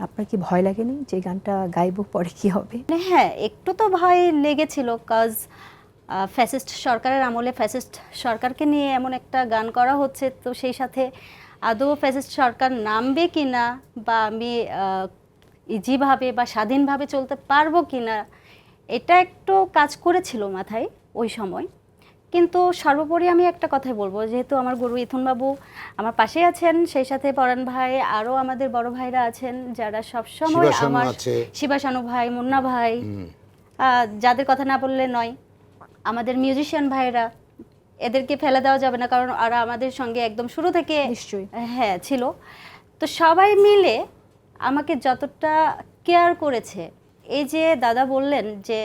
আপনার কি ভয় লাগেনি যে গানটা গাইবো পরে কি হবে? হ্যাঁ, একটু তো ভয় লেগেছিল, কজ ফ্যাসিস্ট সরকারের আমলে ফ্যাসিস্ট সরকারকে নিয়ে এমন একটা গান করা হচ্ছে, তো সেই সাথে আদৌ ফ্যাসিস্ট সরকার নামবে কিনা, বা আমি ইজিভাবে বা স্বাধীনভাবে চলতে পারবো কিনা, এটা একটু কাজ করেছিল মাথায় ওই সময়। কিন্তু সর্বোপরি আমি একটা কথাই বলবো, যেহেতু আমার গুরু ইথুন বাবু আমার পাশে আছেন, সেই সাথে পরাণ ভাই, আরও আমাদের বড় ভাইরা আছেন যারা সবসময় আমার, শিবাশানু ভাই, মুন্না ভাই, যাদের কথা না বললে নয়, আমাদের মিউজিশিয়ান ভাইরা, এদেরকে ফেলে দেওয়া যাবে না, কারণ ওরা আমাদের সঙ্গে একদম শুরু থেকে নিশ্চয়ই হ্যাঁ ছিল। তো সবাই মিলে আমাকে যতটা কেয়ার করেছে, এই যে দাদা বললেন যে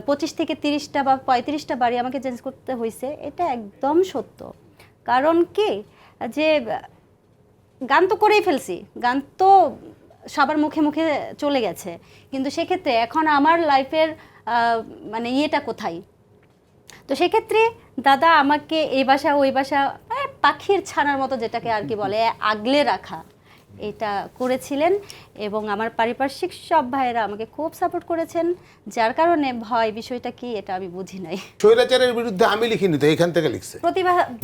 25 থেকে 30টা বা 35টা বাড়ি আমাকে চেঞ্জ করতে হয়েছে, এটা একদম সত্য। কারণ কি, যে গান তো করেই ফেলছি, গান তো সবার মুখে মুখে চলে গেছে, কিন্তু সেক্ষেত্রে এখন আমার লাইফের মানে ইয়েটা কোথায়? তো সেক্ষেত্রে দাদা আমাকে এই বাসা ওই বাসা পাখির ছানার মতো, যেটাকে আর কি বলে, আগলে রাখা, এটা করেছিলেন। এবং আমার পারিপার্শ্বিক সব ভাইয়েরা আমাকে খুব সাপোর্ট করেছেন, যার কারণে ভয় বিষয়টা কি এটা আমি বুঝি নাই। স্বৈরাচারের বিরুদ্ধে আমি লিখিনি তো, এখান থেকে লিখছে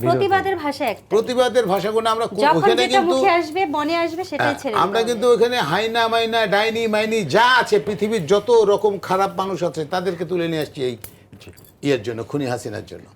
প্রতিবাদের ভাষা একটা, প্রতিবাদের ভাষাগুলো আমরা যখন ওখানে যেটা কিন্তু মুখে আসবে মনে আসবে সেটাই ছেড়ে আমরা কিন্তু ওখানে হাইনা মাইনা ডাইনি মাইনি যা আছে পৃথিবীর যত রকম খারাপ মানুষ আছে তাদেরকে তুলে নিয়ে আসছি এই ইয়ের জন্য, খুনি হাসিনার জন্য।